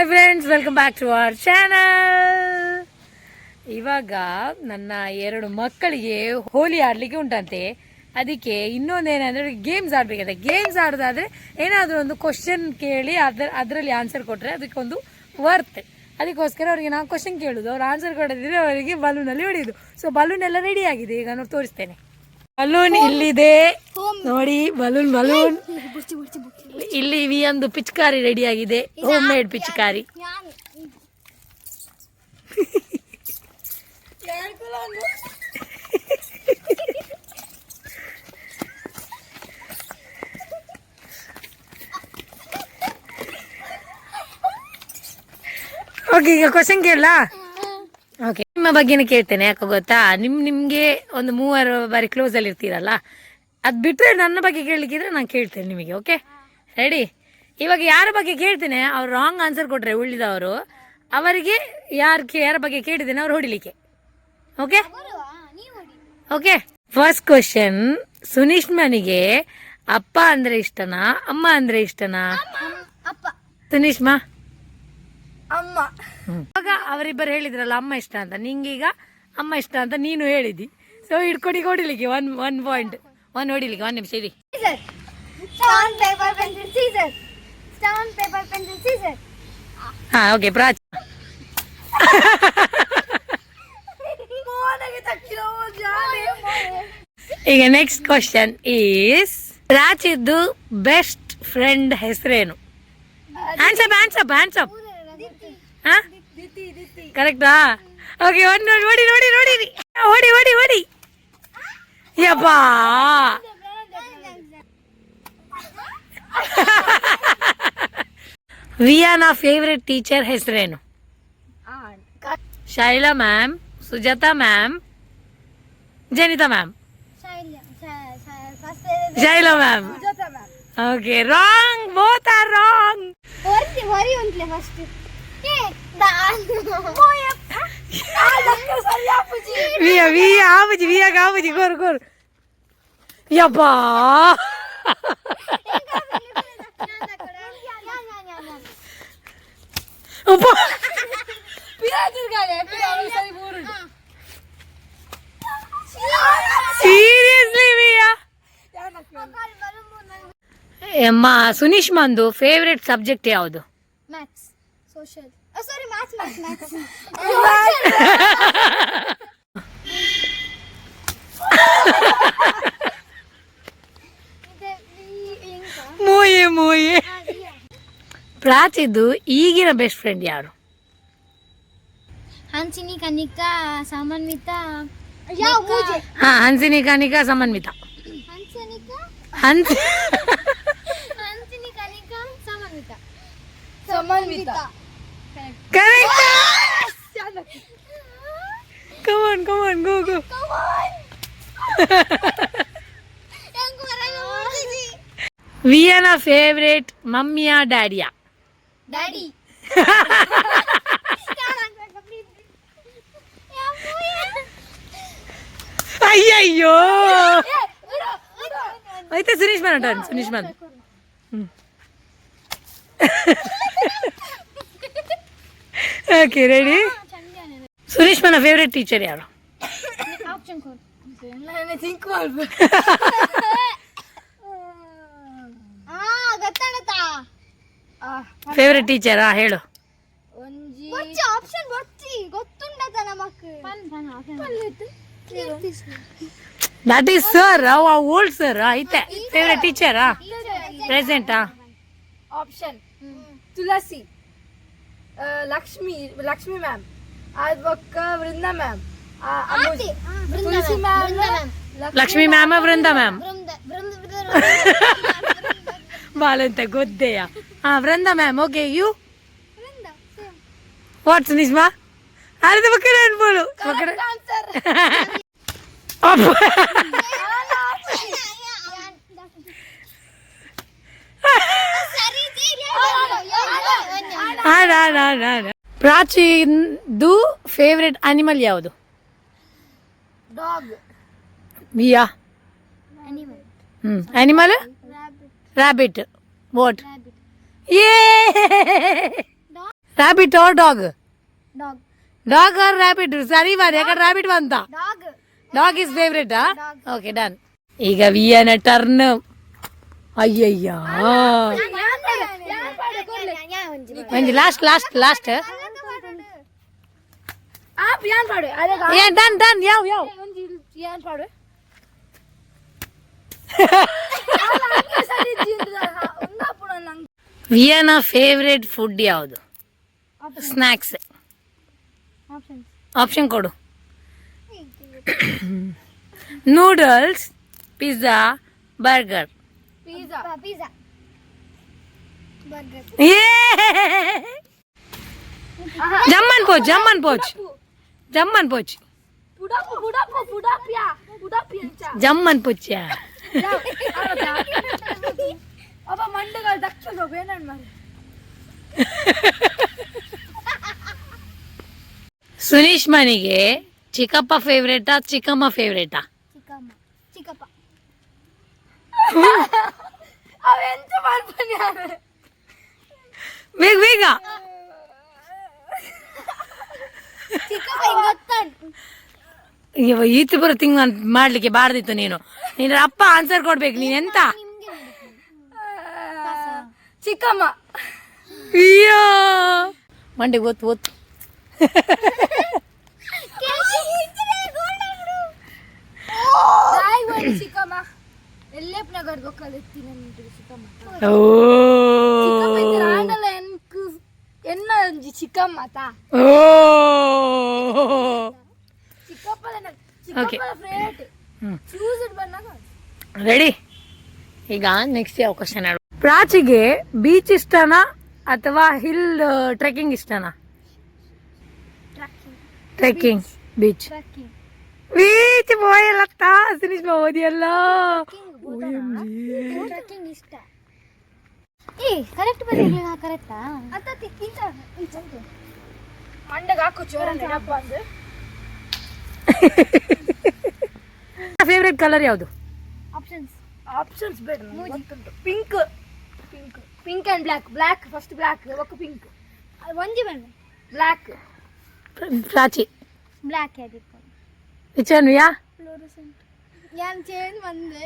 Hi friends, welcome back to our channel. ಇವಾಗ ನನ್ನ 2 ಮಕ್ಕಳಿಗೆ ಹೋಲಿ ಆಡಲಿಕ್ಕೆ ಉಂಟಂತೆ. ಅದಕ್ಕೆ ಇನ್ನೊಂದೇನಂದರೆ ಗೇಮ್ಸ್ ಆಡಬೇಕಂತೆ. ಗೇಮ್ಸ್ ಆಡೋದಾದರೆ ಏನಾದರೂ ಒಂದು ಕ್ವಶನ್ ಕೇಳಿ ಅದರಲ್ಲಿ ಆನ್ಸರ್ ಕೊಟ್ಟರೆ ಅದಕ್ಕೊಂದು ವರ್ತ್. ಅದಕ್ಕೋಸ್ಕರ ಅವರಿಗೆ ನಾವು ಕ್ವಶನ್ ಕೇಳೋದು, ಅವ್ರು ಆನ್ಸರ್ ಕೊಡೋದಿದ್ರೆ ಅವರಿಗೆ ಬಲೂನಲ್ಲಿ ಹೊಡೆಯೋದು. ಸೊ ಬಲೂನ್ ಎಲ್ಲ ರೆಡಿ ಆಗಿದೆ, ಈಗ ನಾನು ತೋರಿಸ್ತೇನೆ. ಬಲೂನ್ ಇಲ್ಲಿದೆ ನೋಡಿ, ಬಲೂನ್ ಇಲ್ಲಿ ಒಂದು ಪಿಚಕಾರಿ ರೆಡಿ ಆಗಿದೆ, ಹೋಮ್ ಮೇಡ್ ಪಿಚಕಾರಿ. ಓಕೆ, ಈಗ ಕ್ವಶನ್ ಕೇಳಲಾ? ಓಕೆ, ನಿಮ್ಮ ಬಗ್ಗೆನೇ ಕೇಳ್ತೇನೆ. ಯಾಕೆ ಗೊತ್ತಾ, ನಿಮ್ಗೆ ಒಂದು 3 ಬಾರಿ ಕ್ಲೋಸ್ ಅಲ್ಲಿ ಇರ್ತೀರಲ್ಲ, ಅದು ಬಿಟ್ಟರೆ ನನ್ನ ಬಗ್ಗೆ ಕೇಳಲಿಕ್ಕಿದ್ರೆ ನಾನು ಕೇಳ್ತೇನೆ ನಿಮಗೆ. Okay, ready? ಇವಾಗ ಯಾರ ಬಗ್ಗೆ ಕೇಳ್ತೇನೆ, ಅವ್ರು ರಾಂಗ್ ಆನ್ಸರ್ ಕೊಟ್ರೆ ಉಳಿದವರು ಅವರಿಗೆ ಯಾರ ಬಗ್ಗೆ ಕೇಳಿದ್ದೇನೆ ಅವ್ರು ಹೊಡಿಲಿಕ್ಕೆ. Okay okay, first question. ಸುನಿಷ್ಮನಿಗೆ ಅಪ್ಪ ಅಂದ್ರೆ ಇಷ್ಟನಾ, ಅಮ್ಮ ಅಂದ್ರೆ ಇಷ್ಟನಾ? ಸುನಿಷ್ಮಾ ಅಮ್ಮ. ಇವಾಗ ಅವರಿಬ್ಬರು ಹೇಳಿದ್ರಲ್ಲ ಅಮ್ಮ ಇಷ್ಟ ಅಂತ, ನಿಂಗೀಗ ಅಮ್ಮ ಇಷ್ಟ ಅಂತ ನೀನು ಹೇಳಿದಿ. ಸೊ ಹಿಡ್ಕೊಡಿ ಹೊಡಿಲಿಕ್ಕೆ ಒನ್ ಪಾಯಿಂಟ್, ಹೊಡಿಲಿಕ್ಕೆ 1 ನಿಮಿಷ ಇರಿ. Stone, paper, pencil, scissors. Stone, paper, pencil, scissors. ಹಾ, ಓಕೆ. ಪ್ರಾಚಿ ಈಗ ನೆಕ್ಸ್ಟ್ ಕ್ವಶನ್ ಈಸ್, ಪ್ರಾಚಿದ್ದು ಬೆಸ್ಟ್ ಫ್ರೆಂಡ್ ಹೆಸರೇನು? Hands up. ಹಾ, ಕರೆಕ್ಟಾ? ಓಕೆ, ಹೊಡಿ. ಯಪ್ಪಾ, ವಿಯಾನ ಫೇವ್ರೆಟ್ ಟೀಚರ್ ಹೆಸರೇನು? Shaila ma'am, Sujata ma'am, Janita ma'am. Shaila ma'am. Okay, wrong, both are wrong. Worry untle first. ಆಬುಜಿ ಗೋರ್. ಯಪ್ಪಾ, ಸೀರಿಯಸ್ಲಿ ವಿಯಾ? ಅಮ್ಮ, ಸುನಿಷ್ಮಂದು ಫೇವ್ರೆಟ್ ಸಬ್ಜೆಕ್ಟ್ ಯಾವುದು? Maths, social. Oh sorry, maths. ಮೂಯೆ. ಪ್ರಾಚಿದ್ದು ಈಗಿನ ಬೆಸ್ಟ್ ಫ್ರೆಂಡ್ ಯಾರು? Hansini, Kanika, Samanvita. Hansini, Kanika, Samanvita. Correct. Come on, go. ವಿಯಾನ ಫೇವ್ರೇಟ್ ಮಮ್ಮಿಯಾ ಡ್ಯಾಡಿಯಾ? ಡ್ಯಾಡಿ. ಅಯ್ಯಯ್ಯೋ, ಆಯ್ತಾ? ಸುನಿಷ್ಮನ್. Okay, ready? ಸುನಿಷ್ಮನ ಫೇವ್ರೆಟ್ ಟೀಚರ್ ಯಾರು? ಫೇವ್ರೆಟ್ ಟೀಚರಾ ಹೇಳು. That is sir, old sir. ಐತೆ ಫೇವ್ರೆಟ್ ಟೀಚರಾ? ಪ್ರೆಸೆಂಟಾ? ಆಪ್ಷನ್ ತುಳಸಿ, ಲಕ್ಷ್ಮಿ ಮ್ಯಾಮ್, ಅದ್ವಕ್ಕ Vrinda ma'am, Tulasi ma'am, Lakshmi ma'am, Vrinda ma'am. ಬಾಲಂತ ಗೊದ್ದೆಯ. Vrinda ma'am. Okay, you what Sunishma? ಅರ್ಧ ಪಕ್ಕಡ ಅನ್ಬೋಳು. ಪ್ರಾಚಿದು ಫೇವ್ರೆಟ್ ಅನಿಮಲ್ ಯಾವುದು? Dog. Viya? Animal? Rabbit. What? Yay! Rabbit or dog? Dog. Dog or rabbit? ಸರಿ ಮಾಡಿ, ಯಾಕಂದ್ರೆ ರ್ಯಾಬಿಟ್ ಬಂತ. Dog. Dog is favourite. Okay done. ಈಗ ವಿಯನ ಟರ್ನ್. ಅಯ್ಯಯ್ಯ, ಮಂಜು ಲಾಸ್ಟ್ ಲಾಸ್ಟ್ ಲಾಸ್ಟ್. ಯಾನ್ ಪಾಡು ಏ ಡನ್ ಡನ್. ಯಾವ ಯಾವ ಯಾನ್ ಪಾಡು ವಿಯನ ಫೇವ್ರೇಟ್ ಫುಡ್ ಯಾವುದು? Snacks Options. ಆಪ್ಷನ್ ಕೊಡು. Noodles, pizza, burger. Pizza. Pizza. Burger. ಜಮ್ಮನ್ ಪೋಚ್ ಜಮ್ಮನ್ ಪೋಚ್ ಜಮ್ಮನ್ ಪೋಚ್ ಪುಡಾಪು ಪುಡಾಪು ಪುಡಾಪಿಯಾ ಪುಡಾಪಿ ಅಂಚ ಜಮ್ಮನ್ ಪುಚ್ಚ. ಅಪ್ಪ ಮಂಡಗಳು ದಕ್ಷ ಬೇನಣ್ಣ ಮಾಡಿ. ಸುನೀಶ್ ಮನಿಗೆ ಚಿಕ್ಕಪ್ಪ ಫೇವ್ರೇಟಾ ಚಿಕ್ಕಮ್ಮ ಫೇವ್ರೇಟಾ? Chickama. Chickappa. ಅವೆಂತ ಮಾಡ್ಬನ್ನಿ ಯಾರು ಬೇಗ ಬೇಗ. Chickappa ಗೊತ್ತುಂಟು. ಈತ ಬರೋ ತಿಂಗ್ ಮಾಡ್ಲಿಕ್ಕೆ ಬಾರ್ದಿತ್ತು. ನೀನು ನಿನ್ನ ಅಪ್ಪ ಆನ್ಸರ್ ಕೊಡ್ಬೇಕು. ನೀನ್ ಎಂತ? ಚಿಕ್ಕಮ್ಮ. ಅಯ್ಯೋ ಮಂಡೆ ಗೊತ್ತು ಗೊತ್ತು. ಚಿಕ್ಕಮ್ಮ ಎಲ್ಲೆಪ್ನಗರ್ ಗೊಕ್ಕಲೆತ್ತಿ ನನ್ನ ಚಿಕ್ಕಮ್ಮ. ಓ ಚಿಕ್ಕಮ್ಮ ಇದ್ರೆ ಆಂಡಲ ಎನ್ಕು ಎನ್ನ ಒಂಜಿ ಚಿಕ್ಕಮ್ಮ ತಾ. ಓ ಚಿಕ್ಕಪ್ಪನ Okay. ಚಿಕ್ಕಪ್ಪನ ಫೇವರೇಟ್. ಚೂಸ್ ಇಟ್ ಬಂದಾಗ ರೆಡಿ. ಈಗ ನೆಕ್ಸ್ಟ್ ಯಾವ ಕ್ವಶನ್ ಹೇಳು. ಪ್ರಾಚಿಗೆ ಬೀಚ್ ಇಷ್ಟನಾ ಅಥವಾ ಹಿಲ್ ಟ್ರೆಕ್ಕಿಂಗ್ ಇಷ್ಟನಾ? ಟ್ರೆಕ್ಕಿಂಗ್. Beach Trekking. ಬೀಚ್ ಹೋಯಲ್ಲತ್ತ ಸುನೀಶ್ ಓದಿಯಲ್ಲ. Trekking ಇಷ್ಟ. ಕರೆಕ್ಟ್ ಬಂದಿಲ್ಲ. ಕರೆಕ್ಟಾ ಅತ್ತತಿ ಇಂತ ಮಂಡಗ ಹಾಕು ಚೋರ ನೆನಪ ಅಂದ್ರೆ. ಫೇವ್ರೆಟ್ ಕಲರ್ ಯಾವುದು? ಆಪ್ಷನ್ಸ್. ಆಪ್ಷನ್ಸ್ ಬೇಡ pink pink pink and black. Black first black ಒಕ್ಕ ಪಿಂಕ್ ಒಂಜಿ ಬಣ್ಣ ಬ್ಲಾಕ್. ಪ್ರಾಚಿ ಬ್ಲ್ಯಾಕ್ ಆಗಿತ್ತು. ವಿಚನ್ವಿಯಾ ಫ್ಲೋರಸೆಂಟ್. ಯಾನ್ ಚೇಂಜ್ ಬಂದೆ.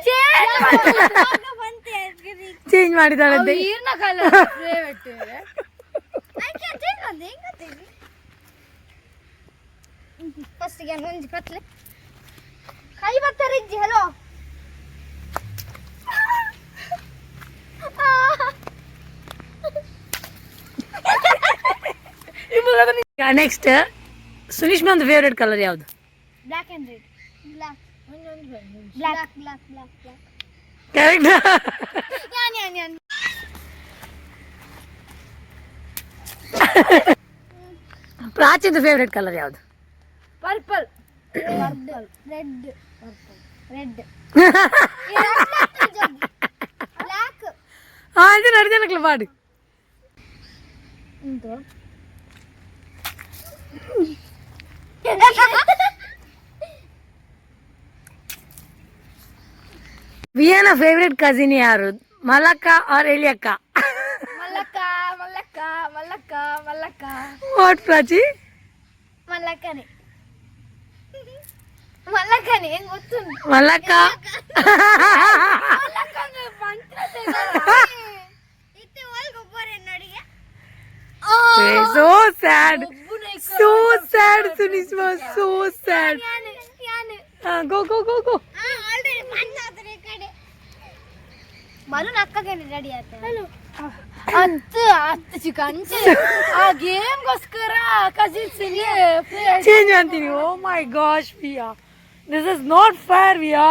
ಚೇಂಜ್ ಮಾಡಿದಾಳಂತೆ. ಈರ್ನ ಕಲರ್ ಫೇವರೇಟ್. ಫಸ್ಟ್ ಗೆ ಒಂಜಿ ಪತ್ಲೆ ಕೈ ಬರ್ತಾರೆ ಇಜ್ಜಿ. ಹಲೋ ನೆಕ್ಸ್ಟ್ ಸುನೀಶ್ ಮಂದ್ ಫೇವ್ರೆಟ್ ಕಲರ್ ಯಾವುದು? Black and red. Black black black black black. Correct. ಯಾನ್ ಪ್ರಾಚಿಂದು ಫೇವ್ರೆಟ್ ಕಲರ್ ಯಾವುದು? ಪರ್ಪಲ್. Red red black. ಇದು ನಡ್ಜನಕ್ಲ ಪಾಡು. ಉಂಟು ವಿಯನ ಫೇವ್ರೆಟ್ ಕಸಿನ್ ಯಾರು? ಮಲಕ್ಕ ಆರ್ ಎಲಿಯಕ್ಕ? ಮಲ್ಲಕ್ಕ ಮಲ್ಲಕ್ಕ ಮಲ್ಲಕ್ಕ ಮಲ್ಲಕ್ಕ. ವಾಟ್ ಪ್ರಾಚಿ? ಮಲ್ಲಕ್ಕನೆ ಮಲ್ಲಕ್ಕನೆ ಹೆಂಗ್ ಗೊತ್ತು? ಮಲಕ್ಕ. So sad. So sad, Sunis was so sad. Go, go, go, go. Balloon ಅಕ್ಕಗೆ ರೆಡಿ ಆಯ್ತು. ಹತ್ತು ಹತ್ತು ಚಿಕ್ಕ ಅಂಚೆ ಆ ಗೇಮ್ಗೋಸ್ಕರ ಕಸಿನ್ಸ್ Change ಅಂತೀನಿ. Oh my gosh, Via. This is not fair, Via.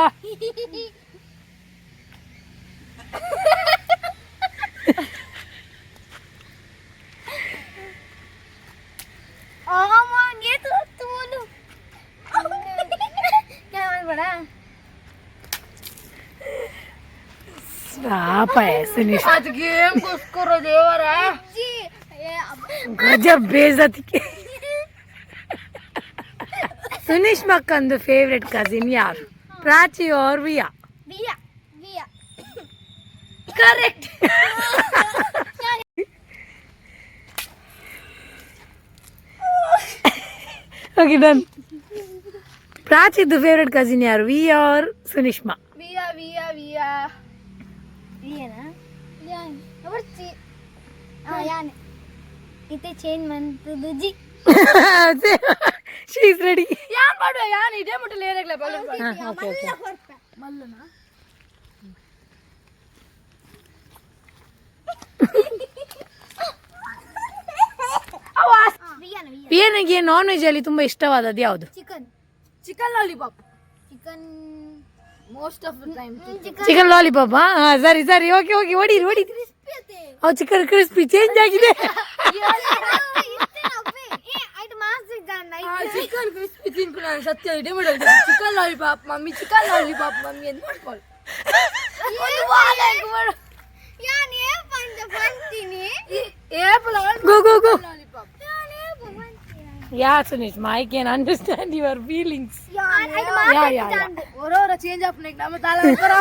Stop, Sunis. ಅದು ಗೇಮ್ಗೋಸ್ಕರ ದೇವರ ಗಜಬ್ ಬೇಜತಿ. ಸುನೀಶ್ ಮಕ್ಕಂದು ಫೇವ್ರೆಟ್ ಕಸಿನ್ ಯಾರು? Prachi or Viya? Viya Viya correct. Okay done. ಪ್ರಾಚಿದ್ದು ಫೇವ್ರೆಟ್ ಕಸಿನ್ ಯಾರು, ವಿ ಆರ್ ಸುನಿಷ್ಮಾ? ವಿಯಾ ಏನ ಯಾನ್ ಅವರ್ಚಿ ಯಾನ್ ಇತೆ ಚೇಂಜ್ ಮಂತದು ಜಿ ಶಿ ಇಸ್ ರೆಡಿ. ಯಾನ್ ಮಾಡುವ ಯಾನ್ ಇದೇ ಮುಟ್ಟಲ ಏನಾಗ್ಲೇ ಬಲ್ಲ ಓಕೆ ಓಕೆ. ಮಲ್ಲನ ವಿಯಾನ ವಿಯನಿಗೆ ನಾನ್ ವೆಜ್ ಅಲ್ಲಿ ತುಂಬಾ ಇಷ್ಟವಾದದ್ದು ಯಾವುದು? Chicken lollipop chicken most of the time. Chicken lollipop. ಸರಿ ಸರಿ, ಓಕೆ ಓಕೆ, ಹೊಡೀರಿ ಹೊಡೀರಿ. ಅವು ಚಿಕನ್ ಕ್ರಿಸ್ಪಿ ಚೇಂಜ್ ಆಗಿದೆ. ಚಿಕನ್ ಕ್ರಿಸ್ಪಿ ತಿನ್ಕು ನಾನು ಸತ್ಯ ಇಡೇ ಮಾಡೋದು. Chicken lollipop mummy, chicken lollipop mummy ಅಂತ ಮಾಡ್ಕೊಳ್ಳಿ. Go go go. Yeah, Sunishma, I can understand your feelings. Yeah. ಓರೋರ ಚೇಂಜ್ ಆಪ್ ನೆಕ್ ನಮ್ಮ ತಾಲ ಕರೋ.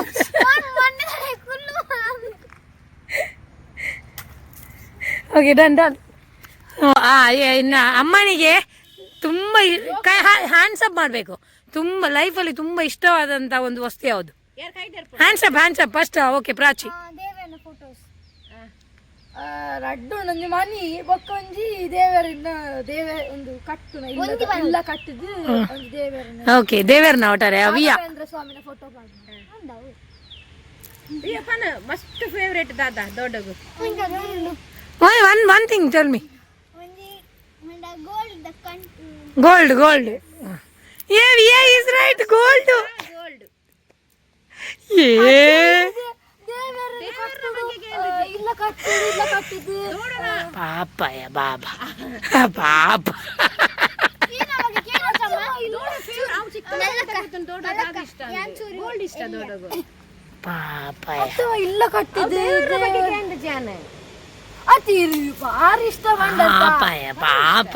Okay done done. ಇನ್ನು ಅಮ್ಮನಿಗೆ ತುಂಬ ಹ್ಯಾಂಡ್ಸಪ್ ಮಾಡಬೇಕು. ತುಂಬ ಲೈಫಲ್ಲಿ ತುಂಬ ಇಷ್ಟವಾದಂಥ ಒಂದು ವಸ್ತು ಯಾವುದು? Hands up first. ಓಕೆ ಪ್ರಾಚಿ. ದೇವನ ಫೋಟೋಸ್ ರಡ್ಡು ನಂಜಿ ಮನಿ ಬೊಕ್ಕೊಂಜಿ ದೇವರಿನ ಒಂದು ಕಟ್ಟುನ ಇಲ್ಲ ಕಟ್ಟಿದ್ದು ಒಂದು ದೇವರಿನ. ಓಕೆ ದೇವರನ ಒಟ್ಟಾರೆ ಅವಿಯ ರಾಘವೇಂದ್ರ ಸ್ವಾಮಿನ ಫೋಟೋ ಮಸ್ಟ್ ಫೇವ್ರೇಟ್ ದಾದ ದೊಡ್ಡಗು one thing tell me. gold the country yeah is right, gold. Yeah ಇಲ್ಲ ಕಟ್ಟಿದ್ದು ಪಾಪಯ ಬಾಬಾ ಪಾಪ. ಪಾಪಯ ಇಲ್ಲ ಕಟ್ಟಿದ್ದು ಅತಿ ಭಾರಿ ಇಷ್ಟ ಪಾಪಯ ಪಾಪ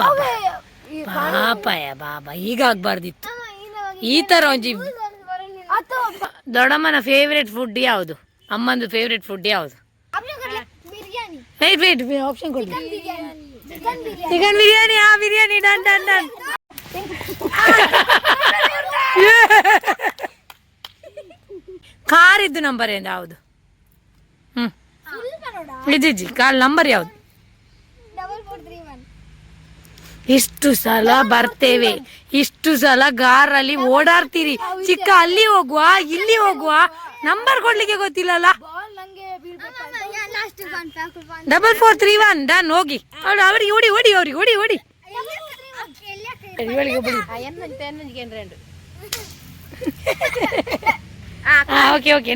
ಪಾಪಯ ಬಾಬಾ. ಈಗ ಆಗ್ಬಾರ್ದಿತ್ತು ಈ ತರ ಒಂಜಿ. ದೊಡ್ಡಮ್ಮನ ಫೇವ್ರೆಟ್ ಫುಡ್ ಯಾವುದು? ಅಮ್ಮಂದು ಫೇವ್ರೆಟ್ ಫುಡ್ ಯಾವುದು? ಬಿರಿಯಾನಿ ವೇಟ್ ಆಪ್ಷನ್ ಕೊಡಿ. Chicken biryani. Biryani done done done. Car ಇದ್ದು ನಂಬರ್ ಏನು ಯಾವುದು? ಇಜ್ಜಿ ಕಾಲ್ ನಂಬರ್ ಯಾವುದು? 4431 ಇಷ್ಟು ಸಲ ಬರ್ತೇವೆ, ಇಷ್ಟು ಸಲ ಕಾರಲ್ಲಿ ಓಡಾಡ್ತೀರಿ. ಚಿಕ್ಕ ಅಲ್ಲಿ ಹೋಗುವ ಇಲ್ಲಿ ಹೋಗುವ, ನಂಬರ್ ಕೊಡ್ಲಿಕ್ಕೆ ಗೊತ್ತಿಲ್ಲಲ್ಲ. ನಂಗೆ ಲಾಸ್ಟ್ 4431 ಡನ್. ಹೋಗಿ ಅವ್ರಿಗೆ ಓಡಿ ಓಡಿ ಅವ್ರಿಗೆ ಓಡಿ ಓಡಿ ಇವಳಿಗೆ ಬಿಡಿ. Okay okay.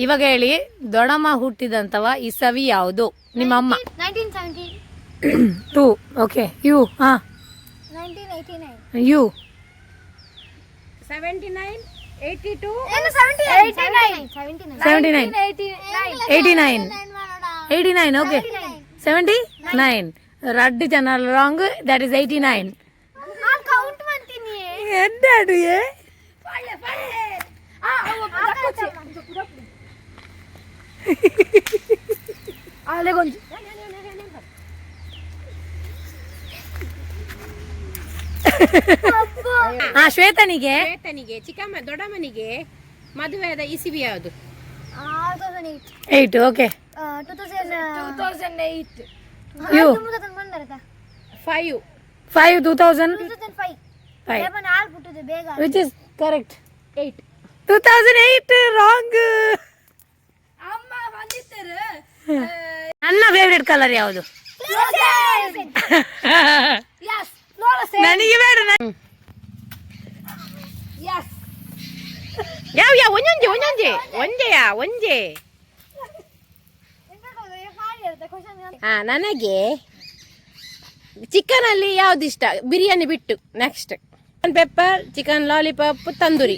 ಇವಾಗ ಹೇಳಿ, ದೊಡ್ಡಮ್ಮ ಹುಟ್ಟಿದಂತವ ಇಸವಿ ಯಾವುದು? ನಿಮ್ಮ ಅಮ್ಮ 1970 2. Okay you. 1989 ಯು 79 82 79 89 89. ಓಕೆ 79. ರಡ್ಡು ಜನ ರಾಂಗ್. That is 89. ಕೌಂಟ್ ಮಾಡ್ತೀನಿ ಎದ್ದಾಡು ಅಲೆಗೊಂದು ಶ್ವೇತನಿಗೆ ಚಿಕ್ಕಮ್ಮ ದೊಡ್ಡಮ್ಮನಿಗೆ ಮದುವೆಯಾದ ಇಸಿವಿ ಯಾವುದು? 2008 8. ಓಕೆ 2008 ಯು 5 2005 ಬೇಗ ವಿಚ್ ಇಸ್ ಕರೆಕ್ಟ್. 8 2008 ರಾಂಗ್. ಅಮ್ಮ ಬಂದಿದ್ದಾರೆ. ನನ್ನ ಫೇವ್ರೆಟ್ ಕಲರ್ ಯಾವುದು? ನನಗೆ ಬೇಡ. ಯಾವ ಒಂಜೆ ನನಗೆ ಚಿಕನ್ ಅಲ್ಲಿ ಯಾವ್ದು ಇಷ್ಟ? ಬಿರಿಯಾನಿ ಬಿಟ್ಟು next chicken pepper, chicken lollipop, tandoori.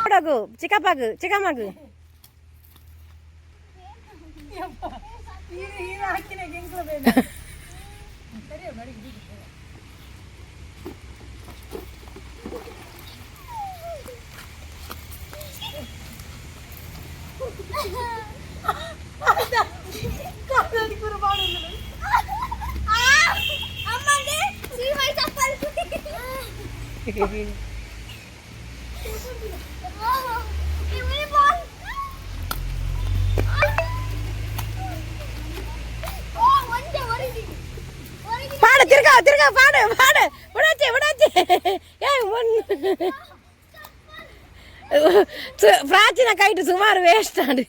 ಕೊಡಗು ಚಿಕ್ಕಪ್ಪಗು ಚಿಕ್ಕಮ್ಮಗು. ಅಮ್ಮಂಗೆ ಸೀಮೈ ಚಪ್ಪಲ್ ಇವನಿ ಬಾಲ್ ಓ ಒಂದೇ ಹೊರಗಿ ಪಾಡು ತಿರ್ಗಾ ಪಾಡು ಉಡಾಚೆ ಪ್ರಾಚೀನ ಕೈಟ್ ಸುಮಾರು ವೇಸ್ಟ್ ಆಡು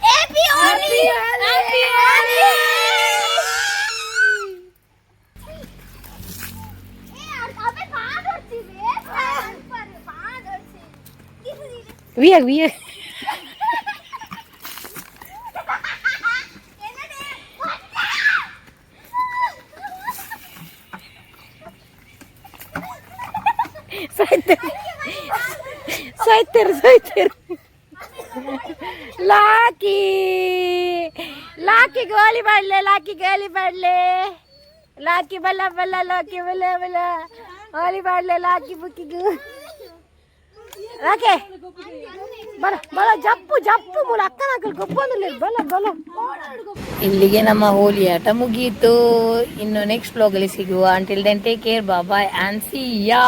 ಹ್ಯಾಪಿ ಹೋಲಿ ಹ್ಯಾಪಿ ಹೋಲಿ ಅಬೆ ಪಾದರ್ತಿವೆ ಪಾದರ್ತಿ ವಿಯ ಸೋಯ್ತೇರು ಲಾಕಿ ಗೋಲಿ ಮಾಡ್ಲೆ ಲಾಕಿ ಬಲ್ಲ ಗೋಲಿ ಮಾಡ್ಲೆ ಲಾಕಿ ಬುಕ್ಕಿಗೂ ರಾಕೆ ಬಲ ಜಪ್ಪು ಮೂಲ ಅಕ್ಕನ ಗೊಬ್ಬಂದಿಲ್ಲ ಬಲ ಇಲ್ಲಿಗೆ ನಮ್ಮ ಹೋಲಿ ಆಟ ಮುಗಿಯಿತು. ಇನ್ನು ನೆಕ್ಸ್ಟ್ ವ್ಲಾಗಲ್ಲಿ ಸಿಗುವ. Until then take care, bye and see yeah.